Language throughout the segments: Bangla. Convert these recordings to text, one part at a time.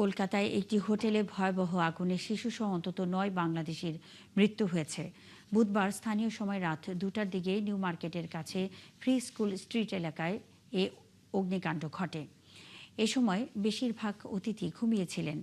কলকাতায় একটি হোটেলে ভয়াবহ আগুনে শিশুসহ অন্তত ৯ বাংলাদেশির মৃত্যু হয়েছে। বুধবার স্থানীয় সময় রাত ২টার দিকে নিউ মার্কেটের কাছে ফ্রি স্কুল স্ট্রিট এলাকায় এ অগ্নিকাণ্ড ঘটে। এ সময় বেশিরভাগ অতিথি ঘুমিয়েছিলেন।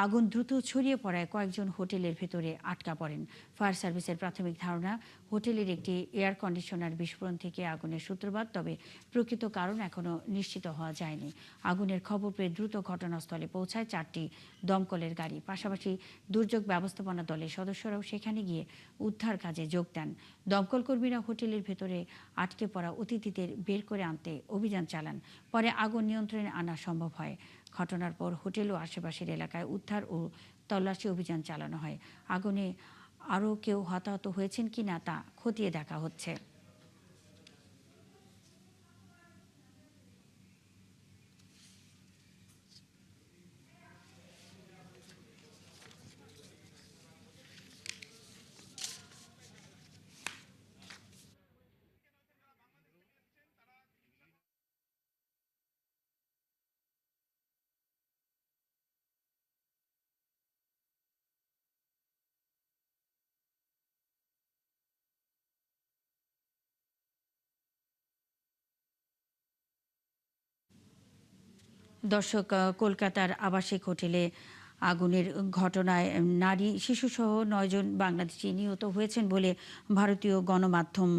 আগুন দ্রুত ছড়িয়ে পড়ায় কয়েকজন হোটেলের ভেতরে আটকা পড়েন। ফায়ার সার্ভিসের প্রাথমিক ধারণা, হোটেলের একটি এয়ার কন্ডিশনার বিস্ফোরণ থেকে আগুনের সূত্রপাত, তবে প্রকৃত কারণ এখনও নিশ্চিত হওয়া যায়নি। আগুনের খবর পেয়ে দ্রুত ঘটনাস্থলে পৌঁছায় 4টি দমকলের গাড়ি। পাশাপাশি দুর্যোগ ব্যবস্থাপনা দলের সদস্যরাও সেখানে গিয়ে উদ্ধার কাজে যোগ দেন। দমকল কর্মীরা হোটেলের ভেতরে আটকে পড়া অতিথিদের বের করে আনতে অভিযান চালান। পরে আগুন নিয়ন্ত্রণে আনা সম্ভব হয়। ঘটনার পর হোটেল ও আশেপাশের এলাকায় উদ্ধার ও তল্লাশি অভিযান চালানো হয়। আগুনে আরও কেউ হতাহত হয়েছেন কিনা তা খতিয়ে দেখা হচ্ছে। দর্শক, কলকাতার আবাসিক হোটেলে আগুনের ঘটনায় নারী শিশুসহ ৯ জন বাংলাদেশি নিহত হয়েছেন বলে ভারতীয় গণমাধ্যম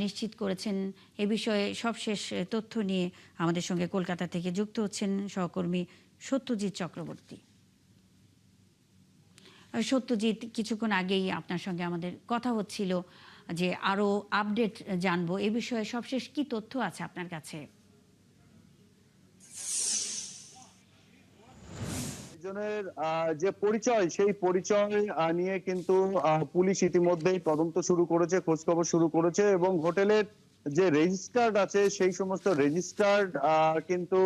নিশ্চিত করেছেন। এ বিষয়ে সবশেষ তথ্য নিয়ে আমাদের সঙ্গে কলকাতা থেকে যুক্ত হচ্ছেন সহকর্মী সত্যজিৎ চক্রবর্তী। সত্যজিৎ, কিছুক্ষণ আগেই আপনার সঙ্গে আমাদের কথা হচ্ছিল যে আরও আপডেট জানবো। এ বিষয়ে সবশেষ কি তথ্য আছে আপনার কাছে? জনের যে পরিচয় সেই পরিচয় নিয়ে কিন্তু পুলিশ ইতিমধ্যেই তদন্ত শুরু করেছে, খোঁজখবর শুরু করেছে এবং হোটেলের যে রেজিস্টার্ড আছে সেই সমস্ত রেজিস্টার্ড কিন্তু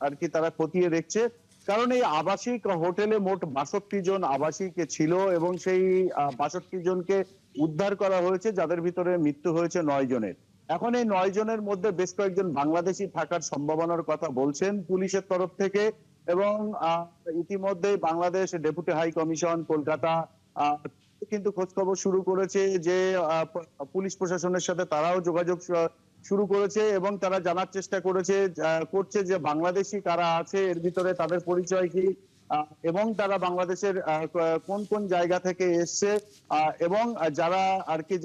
আর কি তারা খতিয়ে দেখছে। কারণ এই আবাসিক হোটেলে মোট ৬২ জন আবাসিক ছিল এবং সেই ৬২ জনকে উদ্ধার করা হয়েছে, যাদের ভিতরে মৃত্যু হয়েছে ৯ জনের। এখন এই ৯ জনের মধ্যে বেশ কয়েকজন বাংলাদেশি থাকার সম্ভাবনার কথা বলছেন পুলিশের তরফ থেকে। এবং ইতিমধ্যেই Bangladesh deputy high commission Kolkata কিন্তু খোঁজখবর শুরু করেছে যে পুলিশ প্রশাসনের সাথে তারাও যোগাযোগ শুরু করেছে এবং তারা জানার চেষ্টা করছে যে বাংলাদেশি কারা আছে এর ভিতরে, তাদের পরিচয় কি এবং তারা বাংলাদেশের কোন কোন জায়গা থেকে এসছে এবং যারা আর কি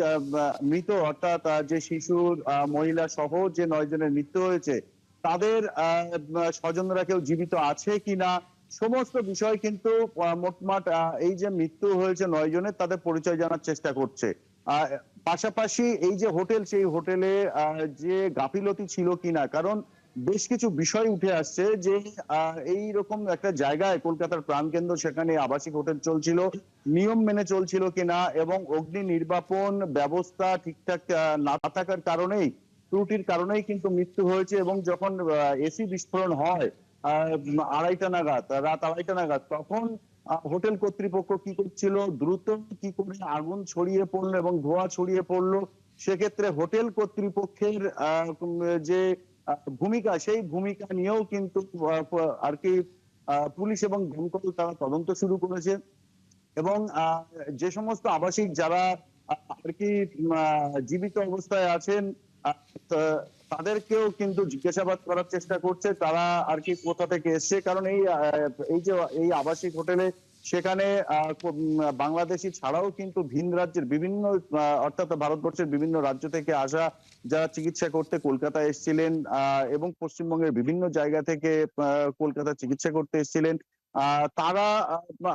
মৃত অর্থাৎ যে শিশুর মহিলা সহ যে ৯ জনের মৃত্যু হয়েছে তাদের স্বজনরা কেউ জীবিত আছে কিনা, সমস্ত বিষয় কিন্তু মোটমাট এই যে মৃত্যু হয়েছে ৯ জনের তাদের পরিচয় জানার চেষ্টা করছে। পাশাপাশি এই যে হোটেল, সেই হোটেলে যে গাফিলতি ছিল কিনা, কারণ বেশ কিছু বিষয় উঠে আসছে যে এই রকম একটা জায়গায় কলকাতার প্রাণকেন্দ্র, সেখানে আবাসিক হোটেল চলছিল, নিয়ম মেনে চলছিল কিনা এবং অগ্নি নির্বাপন ব্যবস্থা ঠিকঠাক না থাকার কারণেই, ত্রুটির কারণেই কিন্তু মৃত্যু হয়েছে। এবং যখন এসি বিস্ফোরণ হয় রাত আড়াইটা নাগাদ, তখন হোটেল কর্তৃপক্ষ কি করছিল, দ্রুত কি করে আগুন ছড়িয়ে পড়লো এবং ধোঁয়া ছড়িয়ে পড়লো, সেক্ষেত্রে হোটেল কর্তৃপক্ষের যে ভূমিকা, সেই ভূমিকা নিয়েও কিন্তু আর কি পুলিশ এবং দমকল তারা তদন্ত শুরু করেছে। এবং যে সমস্ত আবাসিক যারা আর কি জীবিত অবস্থায় আছেন তাদেরকেও কিন্তু জিজ্ঞাসাবাদ করার চেষ্টা করছে তারা আর কি কোথা থেকে এসছে। কারণ এই যে এই আবাসিক হোটেলে সেখানে বাংলাদেশি ছাড়াও কিন্তু ভিন রাজ্যের বিভিন্ন অর্থাৎ ভারতবর্ষের বিভিন্ন রাজ্য থেকে আসা যারা চিকিৎসা করতে কলকাতা এসেছিলেন এবং পশ্চিমবঙ্গের বিভিন্ন জায়গা থেকে কলকাতা চিকিৎসা করতে এসেছিলেন, তারা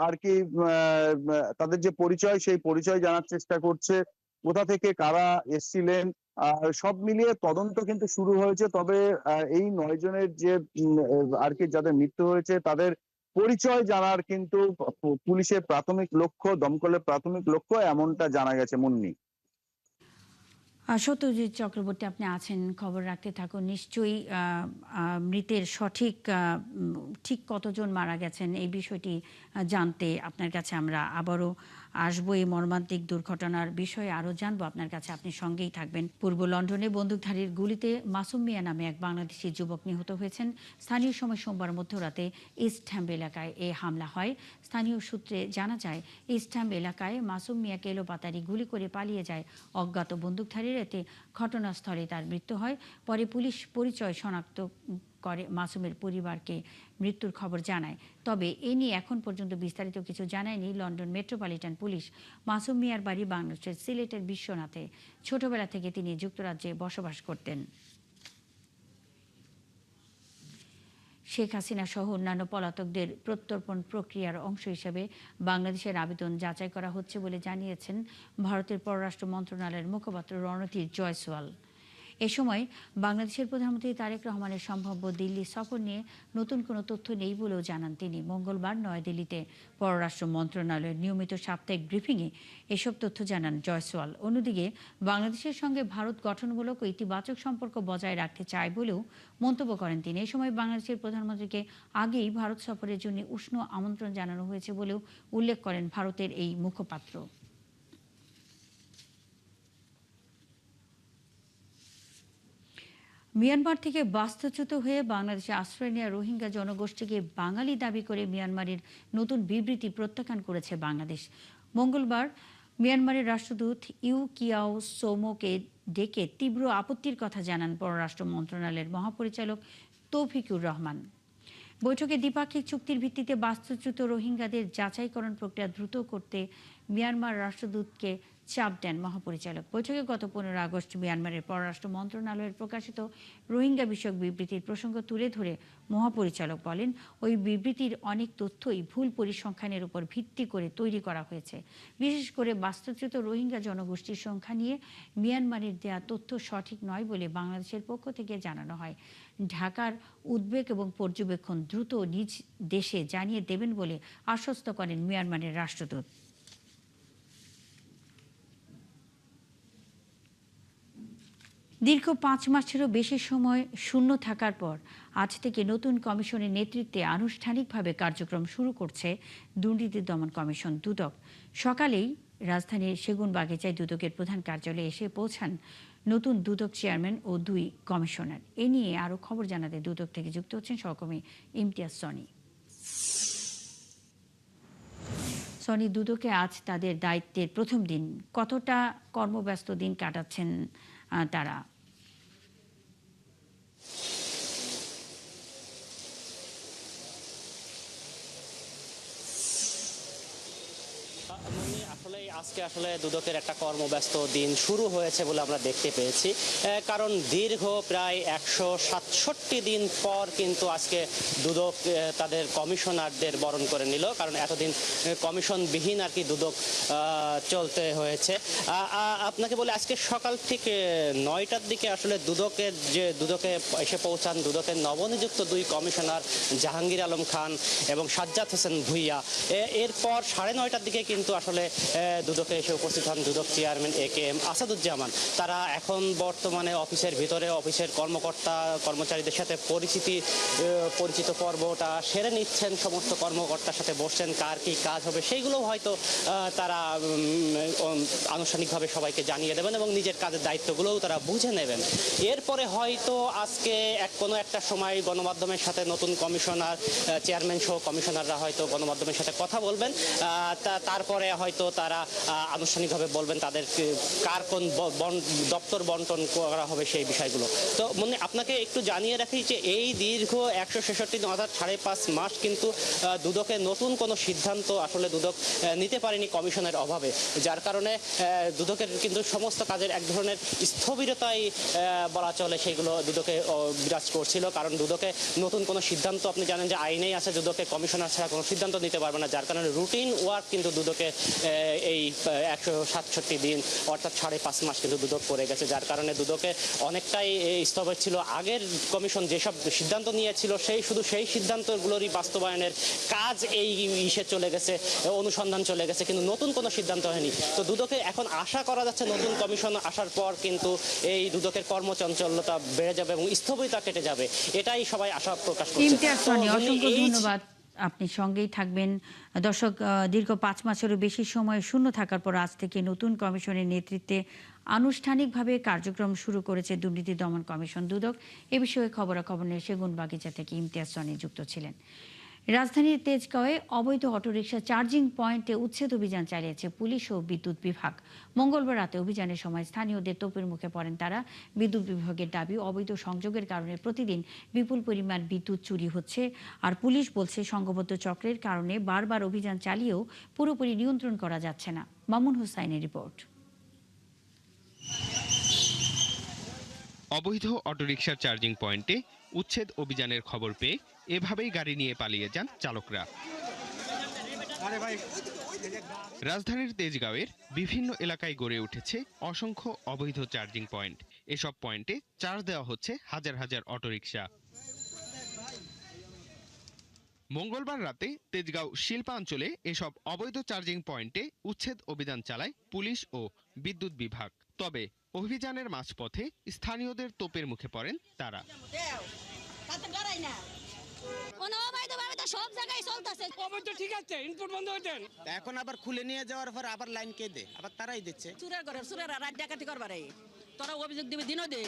আর কি তাদের যে পরিচয় সেই পরিচয় জানার চেষ্টা করছে, কোথা থেকে কারা এসেছিলেন। সব মিলিয়ে তদন্ত কিন্তু শুরু হয়েছে। তবে এই ৯ জনের যে আর কি যাদের মৃত্যু হয়েছে তাদের পরিচয় জানার কিন্তু পুলিশের প্রাথমিক লক্ষ্য, দমকলের প্রাথমিক লক্ষ্য এমনটা জানা গেছে মুন্নি। সত্যজিৎ চক্রবর্তী, আপনি আছেন, খবর রাখতে থাকুন। নিশ্চয়ই মৃতের সঠিক ঠিক কতজন মারা গেছেন এই বিষয়টি জানতে আপনার কাছে আমরা আবারও আসবো এই মর্মান্তিক দুর্ঘটনার বিষয়ে আরও জানবো আপনার কাছে, আপনি সঙ্গেই থাকবেন। পূর্ব লন্ডনে বন্দুকধারীর গুলিতে মাসুম মিয়া নামে এক বাংলাদেশি যুবক নিহত হয়েছেন। স্থানীয় সময় সোমবার মধ্যরাতে ইস্ট হ্যাম এলাকায় এ হামলা হয়। স্থানীয় সূত্রে জানা যায়, ইস্ট হ্যাম এলাকায় মাসুম মিয়াকে এলোপাতাড়ি গুলি করে পালিয়ে যায় অজ্ঞাত বন্দুকধারীর। এতে ঘটনাস্থলে তার মৃত্যু হয়। পরে পুলিশ পরিচয় শনাক্ত করে মাসুমের পরিবারকে মৃত্যুর খবর জানায়। তবে এ নিয়ে এখন পর্যন্ত বিস্তারিত কিছু জানায়নি লন্ডন মেট্রোপলিটন পুলিশ। মাসুম মিয়ার বাড়ি বাংলাদেশের সিলেটের বিশ্বনাথে। ছোটবেলা থেকে তিনি যুক্তরাজ্যে বসবাস করতেন। শেখ হাসিনা সহ অন্যান্য পলাতকদের প্রত্যর্পণ প্রক্রিয়ার অংশ হিসেবে বাংলাদেশের আবেদন যাচাই করা হচ্ছে বলে জানিয়েছেন ভারতের পররাষ্ট্র মন্ত্রণালয়ের মুখপাত্র রণধীর জয়সওয়াল। এ সময় বাংলাদেশের প্রধানমন্ত্রী তারেক রহমানের সম্ভাব্য দিল্লি সফর নিয়ে নতুন কোনো তথ্য নেই বলেও জানান তিনি। মঙ্গলবার নয়াদিল্লিতে পররাষ্ট্র মন্ত্রণালয়ের নিয়মিত সাপ্তাহিক ব্রিফিংয়ে এসব তথ্য জানান জয়সওয়াল। অন্যদিকে বাংলাদেশের সঙ্গে ভারত গঠনমূলক ও ইতিবাচক সম্পর্ক বজায় রাখতে চায় বলেও মন্তব্য করেন তিনি। এ সময় বাংলাদেশের প্রধানমন্ত্রীকে আগেই ভারত সফরের জন্য উষ্ণ আমন্ত্রণ জানানো হয়েছে বলেও উল্লেখ করেন ভারতের এই মুখপাত্র। মিয়ানমার থেকে বাস্তুচ্যুত হয়ে বাংলাদেশে আশ্রয় নেওয়া রোহিঙ্গা জনগোষ্ঠীকে বাঙালি দাবি করে মিয়ানমারের নতুন বিবৃতি প্রত্যাখ্যান করেছে বাংলাদেশ। মঙ্গলবার মিয়ানমারের রাষ্ট্রদূত ইউ কিয়াও সোমোকে ডেকে তীব্র আপত্তির কথা জানান পররাষ্ট্র মন্ত্রণালয়ের মহাপরিচালক তৌফিকুর রহমান। বৈঠকে দ্বিপাক্ষিক চুক্তির ভিত্তিতে বাস্তুচ্যুত রোহিঙ্গাদের যাচাইকরণ প্রক্রিয়া দ্রুত করতে মিয়ানমার রাষ্ট্রদূতকে চাপ দেন মহাপরিচালক। বৈঠকে গত 15 আগস্ট মিয়ানমারের পররাষ্ট্র মন্ত্রণালয়ের প্রকাশিত রোহিঙ্গা বিষয়ক বিবৃতির প্রসঙ্গ তুলে ধরে মহাপরিচালক বলেন, ওই বিবৃতির অনেক তথ্যই ভুল পরিসংখ্যানের উপর ভিত্তি করে তৈরি করা হয়েছে। বিশেষ করে বাস্তুচ্যুত রোহিঙ্গা জনগোষ্ঠীর সংখ্যা নিয়ে মিয়ানমারের দেয়া তথ্য সঠিক নয় বলে বাংলাদেশের পক্ষ থেকে জানানো হয়। ঢাকার উদ্বেগ এবং পর্যবেক্ষণ দ্রুত নিজ দেশে জানিয়ে দেবেন বলে আশ্বস্ত করেন মিয়ানমারের রাষ্ট্রদূত। দীর্ঘ 5 মাসেরও বেশি সময় শূন্য থাকার পর আজ থেকে নতুন কমিশনের নেতৃত্বে আনুষ্ঠানিকভাবে কার্যক্রম শুরু করছে দুর্নীতি দমন কমিশন দুদক। সকালেই রাজধানীর সেগুনবাগিচায় দুদকের প্রধান কার্যালয়ে এসে পৌঁছান নতুন দুদক চেয়ারম্যান ও 2 কমিশনার। এ নিয়ে আরও খবর জানাতে দুদক থেকে যুক্ত হচ্ছেন সহকর্মী ইমতিয়াজ সনি। সনি, দুদকে আজ তাদের দায়িত্বের প্রথম দিন, কতটা কর্মব্যস্ত দিন কাটাচ্ছেন তারা? আজকে দুদকের একটা কর্মব্যস্ত দিন শুরু হয়েছে বলে আমরা দেখতে পেয়েছি, কারণ দীর্ঘ প্রায় 167 দিন পর কিন্তু আজকে দুদক তাদের কমিশনারদের বরণ করে নিল। কারণ এতদিন কমিশনবিহীন আর কি দুদক চলতে হয়েছে। আপনাকে বলে আজকে সকাল থেকে 9টার দিকে আসলে দুদকে এসে পৌঁছান দুদকের নবনিযুক্ত 2 কমিশনার জাহাঙ্গীর আলম খান এবং সাজ্জাদ হোসেন ভুইয়া। এরপর 9:30টার দিকে কিন্তু আসলে দুদকে এসে উপস্থিত হন দুদক চেয়ারম্যান AKM আসাদুজ্জামান। তারা এখন বর্তমানে অফিসের ভিতরে অফিসের কর্মচারীদের সাথে পরিচিত পর্বটা সেরে নিচ্ছেন। সমস্ত কর্মকর্তার সাথে বসছেন, কার কি কাজ হবে সেইগুলো হয়তো তারা আনুষ্ঠানিকভাবে সবাইকে জানিয়ে দেবেন এবং নিজের কাজের দায়িত্বগুলোও তারা বুঝে নেবেন। এরপরে হয়তো আজকে কোনো একটা সময় গণমাধ্যমের সাথে নতুন কমিশনার চেয়ারম্যান সহ কমিশনাররা হয়তো গণমাধ্যমের সাথে কথা বলবেন। তারপরে হয়তো তারা আনুষ্ঠানিকভাবে বলবেন তাদের কার কোন দপ্তর বন্টন করা হবে সেই বিষয়গুলো। তো আপনাকে একটু জানিয়ে রাখি যে এই দীর্ঘ 166 দিন অর্থাৎ 5.5 মাস কিন্তু দুদকের নতুন কোনো সিদ্ধান্ত আসলে দুদক নিতে পারেনি কমিশনের অভাবে, যার কারণে দুদকের কিন্তু সমস্ত কাজের এক ধরনের স্থবিরতাই বলা চলে সেইগুলো দুদকে বিরাজ করছিল। কারণ দুদকে নতুন কোনো সিদ্ধান্ত, আপনি জানেন যে আইনেই আছে দুদকে কমিশনার ছাড়া কোনো সিদ্ধান্ত নিতে পারবে না, যার কারণে রুটিন ওয়ার্ক কিন্তু দুদকে এই 167 দিন অর্থাৎ 5.5 মাস কিন্তু দুদক করে গেছে, যার কারণে দুদকে অনেকটাই স্থবির ছিল। আগের কমিশন যেসব সিদ্ধান্ত নিয়েছিল সেই সিদ্ধান্তগুলোরই বাস্তবায়নের কাজ এই ইসে চলে গেছে, অনুসন্ধান চলে গেছে, কিন্তু নতুন কোনো সিদ্ধান্ত হয়নি। তো দুদকে এখন আশা করা যাচ্ছে নতুন কমিশন আসার পর কিন্তু এই দুদকের কর্মচঞ্চলতা বেড়ে যাবে এবং স্থবিরতা কেটে যাবে, এটাই সবাই আশা প্রকাশ করছে। অসংখ্য ধন্যবাদ আপনি সঙ্গেই থাকবেন। দর্শক, দীর্ঘ ৫ মাসেরও বেশি সময় শূন্য থাকার পর আজ থেকে নতুন কমিশনের নেতৃত্বে আনুষ্ঠানিকভাবে কার্যক্রম শুরু করেছে দুর্নীতি দমন কমিশন দুদক। এ বিষয়ে খবরাখবর নিয়ে সেগুনবাগিচা থেকে ইমতিয়াজ সনি যুক্ত ছিলেন। রাজধানীর তেজগাঁওয়ে অবৈধ অটোরিকশা চার্জিং পয়েন্টে উচ্ছেদ অভিযান চালিয়েছে পুলিশ ও বিদ্যুৎ বিভাগ। মঙ্গলবার রাতে অভিযানের সময় স্থানীয়দের তোপের মুখে পড়েন তারা। বিদ্যুৎ বিভাগের দাবি, অবৈধ সংযোগের কারণে প্রতিদিন বিপুল পরিমাণ বিদ্যুৎ চুরি হচ্ছে। আর পুলিশ বলছে, সংঘবদ্ধ চক্রের কারণে বারবার অভিযান চালিয়েও পুরোপুরি নিয়ন্ত্রণ করা যাচ্ছে না। মামুন হুসাইনের রিপোর্ট। অবৈধ অটোরিকশার চার্জিং পয়েন্টে উচ্ছেদ অভিযানের খবর পেয়ে এভাবেই গাড়ি নিয়ে পালিয়ে যান চালকরা। রাজধানীর তেজগাঁওয়ের বিভিন্ন এলাকায় গড়ে উঠেছে অসংখ্য অবৈধ চার্জিং পয়েন্ট। এসব পয়েন্টে চার্জ দেওয়া হচ্ছে হাজার হাজার অটোরিকশা। মঙ্গলবার রাতে তেজগাঁও শিল্পাঞ্চলে এসব অবৈধ চার্জিং পয়েন্টে উচ্ছেদ অভিযান চালায় পুলিশ ও বিদ্যুৎ বিভাগ। তবে অভিযানের মাঝপথে স্থানীয়দের তোপের মুখে পড়েন তারা। এখন আবার খুলে নিয়ে যাওয়ার পর আবার লাইন কে দে, আবার তারাই দিচ্ছে। রাত ডাকাতি করবারে তোরা অভিযোগ দিবে দিনও দে,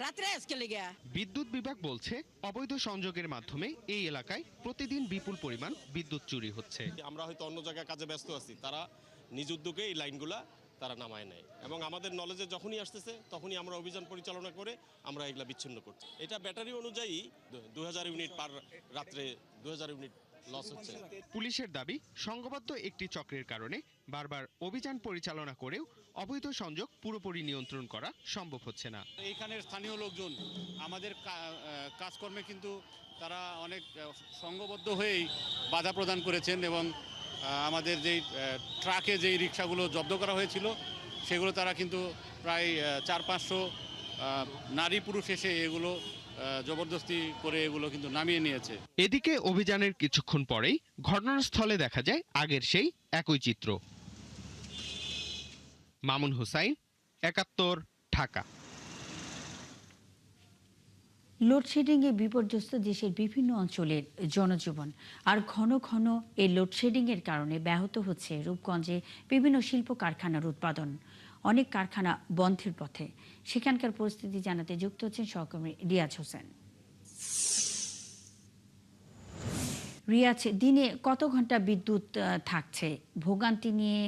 রাত্রে আজকে লেগে। বিদ্যুৎ বিভাগ বলছে, অবৈধ সংযোগের মাধ্যমে এই এলাকায় প্রতিদিন বিপুল পরিমাণ বিদ্যুৎ চুরি হচ্ছে। আমরা হয়তো অন্য জায়গায় কাজে ব্যস্ত আছি, তারা নিজ উদ্যোগে এই লাইনগুলা তারা নামায় নেয় এবং আমাদের নলেজে যখনই আসতেছে তখনই আমরা অভিযান পরিচালনা করে আমরা এগুলা বিচ্ছিন্ন করছি। এটা ব্যাটারি অনুযায়ী 2000 ইউনিট পার রাত্রে 2000 ইউনিট লস হচ্ছে। পুলিশের দাবি, সংঘবদ্ধ একটি চক্রের কারণে বারবার অভিযান পরিচালনা করেও অবৈধ সংযোগ পুরোপুরি নিয়ন্ত্রণ করা সম্ভব হচ্ছে না। এইখানের স্থানীয় লোকজন আমাদের কাজকর্মে কিন্তু তারা অনেক সংঘবদ্ধ হয়েই বাধা প্রদান করেছেন এবং আমাদের যেই ট্রাকে যেই রিক্সাগুলো জব্দ করা হয়েছিল সেগুলো তারা কিন্তু প্রায় 400-500 নারী পুরুষ এসে এগুলো জবরদস্তি করে এগুলো কিন্তু নামিয়ে নিয়েছে। এদিকে অভিযানের কিছুক্ষণ পরেই ঘটনাস্থলে দেখা যায় আগের সেই একই চিত্র। মামুন হুসাইন, ৭১, ঢাকা। লোডশেডিংয়ে বিপর্যস্ত দেশের বিভিন্ন অঞ্চলের জনজীবন। আর ঘন ঘন এই লোডশেডিংয়ের কারণে ব্যাহত হচ্ছে রূপগঞ্জে বিভিন্ন শিল্প কারখানার উৎপাদন। অনেক কারখানা বন্ধের পথে। সেখানকার পরিস্থিতি জানাতে যুক্ত হচ্ছেন সহকর্মী রিয়াজ হোসেন। রিয়াজ, দিনে কত ঘন্টা বিদ্যুৎ থাকছে? ভোগান্তি নিয়ে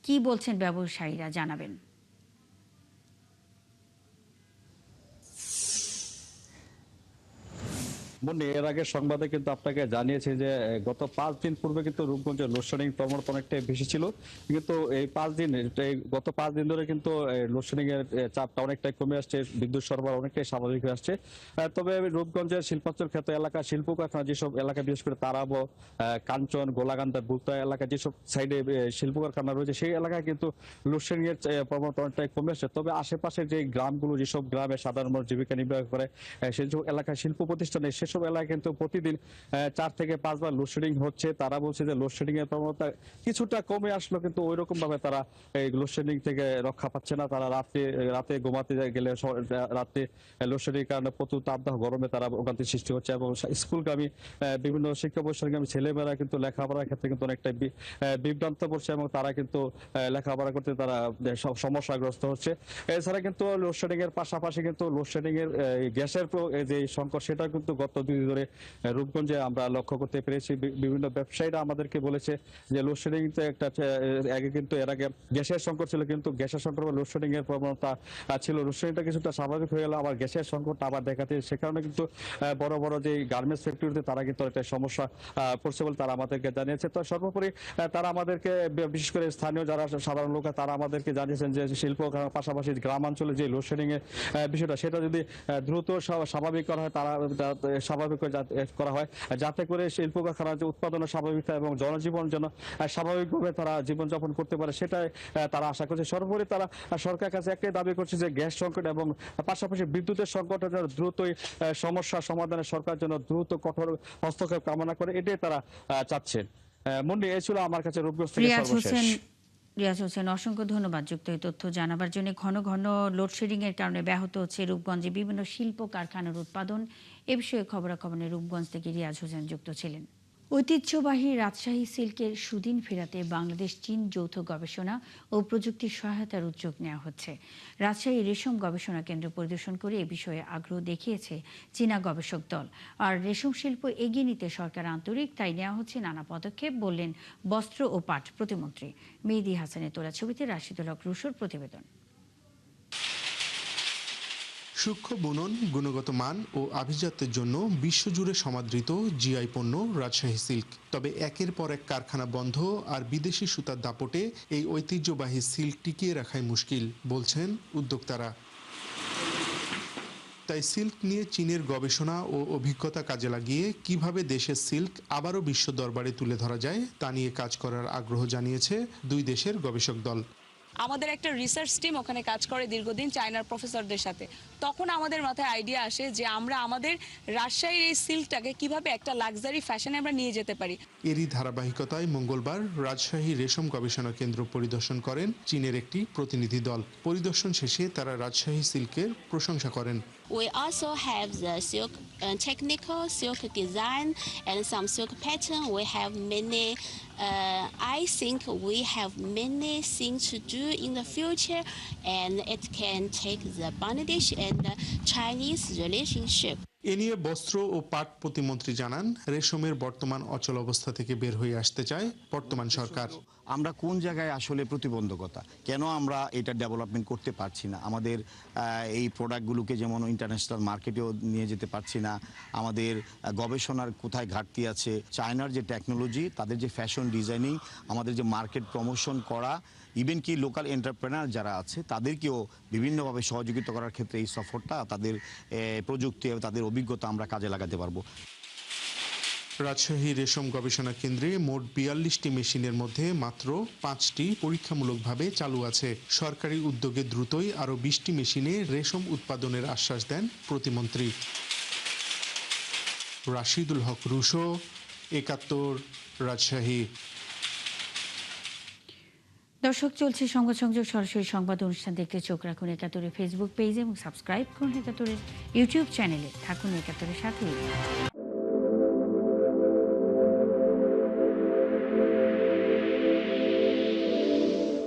কি বলছেন ব্যবসায়ীরা, জানাবেন। মুন্নি, এর আগে সংবাদে কিন্তু আপনাকে জানিয়েছি যে গত 5 দিন পূর্বে কিন্তু রূপগঞ্জে লোডশেডিং প্রবণতা অনেকটাই বেশি ছিল, কিন্তু এই 5 দিন গত 5 দিন ধরে কিন্তু লোডশেডিং এর চাপটা অনেকটাই কমে আসছে, বিদ্যুৎ সরবরাহ অনেকটাই স্বাভাবিক হয়ে আসছে। তবে রূপগঞ্জের শিল্পাঞ্চল খ্যাত এলাকা, শিল্প কারখানা যেসব এলাকা, বিশেষ করে তারাব, কাঞ্চন, গোলাকান্দা, বুলতা এলাকা যেসব সাইডে শিল্প কারখানা রয়েছে সেই এলাকায় কিন্তু লোডশেডিং এর প্রবণতা অনেকটাই কমে আসছে। তবে আশেপাশে যে গ্রামগুলো, যেসব গ্রামে সাধারণ মানুষ জীবিকা নির্বাহ করে, সেসব এলাকায় শিল্প প্রতিষ্ঠানে সব এলাকায় কিন্তু প্রতিদিন 4 থেকে 5 বার লোডশেডিং হচ্ছে। তারা বলছে যে লোডশেডিং এর প্রবণতা কিছুটা কমে আসলো, কিন্তু ওই রকম ভাবে তারা এই লোডশেডিং থেকে রক্ষা পাচ্ছে না। তারা রাতে ঘুমাতে গেলে রাতে লোডশেডিং কারণে প্রচুর তাপদাহ গরমে তারা ভোগান্তির সৃষ্টি হচ্ছে এবং স্কুলগামী বিভিন্ন শিক্ষা প্রতিষ্ঠানগামী ছেলেমেয়েরা কিন্তু লেখাপড়ার ক্ষেত্রে কিন্তু অনেকটাই বিভ্রান্ত পড়ছে এবং তারা কিন্তু লেখাপড়া করতে তারা সমস্যাগ্রস্ত হচ্ছে। এছাড়া কিন্তু লোডশেডিং এর পাশাপাশি কিন্তু লোডশেডিং এর গ্যাসের যে সংকট, সেটা কিন্তু গত 2 দিন ধরে রূপগঞ্জে আমরা লক্ষ্য করতে পেরেছি। বিভিন্ন ব্যবসায়ীরা আমাদেরকে বলেছে যে লোডশেডিং একটা আগে কিন্তু এর আগে গ্যাসের সংকট ছিল, কিন্তু গ্যাসের সংকট বা লোডশেডিং এর প্রবণতা ছিল। লোডশেডিংটা কিছুটা স্বাভাবিক হয়ে গেল, আবার গ্যাসের সংকট আবার দেখাতে, সে কারণে কিন্তু বড় বড় যে গার্মেন্টস ফ্যাক্টরিতে তারা কিন্তু একটা সমস্যা পড়ছে বলে তারা আমাদেরকে জানিয়েছে। তো সর্বোপরি তারা আমাদেরকে, বিশেষ করে স্থানীয় যারা সাধারণ লোক, তারা আমাদেরকে জানিয়েছেন যে শিল্প পাশাপাশি গ্রামাঞ্চলে যে লোডশেডিং এর বিষয়টা, সেটা যদি দ্রুত স্বাভাবিক করা হয়, তারা স্বাভাবিক করা হয়, যাতে করে শিল্প কারখানার যে উৎপাদন স্বাভাবিক হয় এবং জনজীবন যেন স্বাভাবিকভাবে তারা জীবনযাপন করতে পারে, সেটাই তারা আশা করছে। সর্বোপরি তারা সরকারের কাছে একটাই দাবি করছে যে গ্যাস সংকট এবং পাশাপাশি বিদ্যুতের সংকটের জন্য দ্রুতই সমস্যা সমাধানে সরকার যেন দ্রুত কঠোর হস্তক্ষেপ কামনা করে, এটাই তারা চাচ্ছেন। মুন্ডি, এই ছিল আমার কাছে রূপগঞ্জ থেকে সর্বশেষ। রিয়াজ হোসেন, অসংখ্য ধন্যবাদ যুক্ত এই তথ্য জানাবার জন্য। ঘন ঘন লোডশেডিং এর কারণে ব্যাহত হচ্ছে রূপগঞ্জে বিভিন্ন শিল্প কারখানার উৎপাদন। এ বিষয়ে খবরাখবরে রূপগঞ্জ থেকে রিয়াজ হোসেন যুক্ত ছিলেন। ঐতিহ্যবাহী রাজশাহী সিল্কের সুদিন ফেরাতে বাংলাদেশ চীন যৌথ গবেষণা ও প্রযুক্তি সহায়তার উদ্যোগ নেওয়া হচ্ছে। রাজশাহী রেশম গবেষণা কেন্দ্র পরিদর্শন করে এ বিষয়ে আগ্রহ দেখিয়েছে চীনা গবেষক দল। আর রেশম শিল্প এগিয়ে নিতে সরকার আন্তরিক, তাই নেওয়া হচ্ছে নানা পদক্ষেপ, বললেন বস্ত্র ও পাট প্রতিমন্ত্রী। মেহেদী হাসানের তোলা ছবিতে রাশিদুল হক রুশোর প্রতিবেদন। সূক্ষ্ম বুনন, গুণগত মান ও আভিজাত্যের জন্য বিশ্বজুড়ে সমাদৃত জিআই পণ্য রাজশাহী সিল্ক। তবে একের পর এক কারখানা বন্ধ আর বিদেশি সুতার দাপটে এই ঐতিহ্যবাহী সিল্ক টিকিয়ে রাখাই মুশকিল, বলছেন উদ্যোক্তারা। তাই সিল্ক নিয়ে চীনের গবেষণা ও অভিজ্ঞতা কাজে লাগিয়ে কিভাবে দেশের সিল্ক আবারও বিশ্ব দরবারে তুলে ধরা যায় তা নিয়ে কাজ করার আগ্রহ জানিয়েছে দুই দেশের গবেষক দল। আমাদের একটা রিসার্চ টিম ওখানে কাজ করে দীর্ঘদিন চায়নার প্রফেসরদের সাথে। তখন আমাদের মাথায় আইডিয়া আসে যে আমরা আমাদের রাজশাহীর এই সিল্কটাকে কিভাবে একটা লাক্সারি ফ্যাশনে আমরা নিয়ে যেতে পারি। এরই ধারাবাহিকতায় মঙ্গলবার রাজশাহী রেশম গবেষণা কেন্দ্র পরিদর্শন করেন চীনের একটি প্রতিনিধি দল। পরিদর্শন শেষে তারা রাজশাহী সিল্কের প্রশংসা করেন। We also have the silk technical silk design and some silk pattern. We have many. I think we have many things to do in the future, and it can take the Bangladesh and the Chinese relationship. এ নিয়ে বস্ত্র ও পাট প্রতিমন্ত্রী জানান, রেশমের বর্তমান অচল অবস্থা থেকে বের হয়ে আসতে চায় বর্তমান সরকার। আমরা কোন জায়গায় আসলে প্রতিবন্ধকতা, কেন আমরা এটা ডেভেলপমেন্ট করতে পারছি না, আমাদের এই প্রোডাক্টগুলোকে যেমন ইন্টারন্যাশনাল মার্কেটেও নিয়ে যেতে পারছি না, আমাদের গবেষণার কোথায় ঘাটতি আছে, চায়নার যে টেকনোলজি, তাদের যে ফ্যাশন ডিজাইনিং, আমাদের যে মার্কেট প্রমোশন করা, ইভেন কি লোকাল এন্টারপ্রেনার যারা আছে তাদেরকেও বিভিন্নভাবে সহযোগিতা করার ক্ষেত্রে এই সফরটা তাদের প্রযুক্তি এবং তাদের অভিজ্ঞতা আমরা কাজে লাগাতে পারবো। রাজশাহী রেশম গবেষণা কেন্দ্রে মোট ৪২টি মেশিনের মধ্যে মাত্র ৫টি পরীক্ষামূলকভাবে চালু আছে। সরকারি উদ্যোগে দ্রুতই আরও ২০টি মেশিনে রেশম উৎপাদনের আশ্বাস দেন প্রতিমন্ত্রী। রাশিদুল হক রুশো, ৭১, রাজশাহী। দর্শক, চলছে সংবাদ সংযোগ সরাসরি সংবাদ অনুষ্ঠান দেখতে চোখ রাখুন ৭১-এর ফেসবুক পেজ এবং সাবস্ক্রাইব করুন ৭১-এর ইউটিউব চ্যানেলে। থাকুন ৭১-এর সাথেই।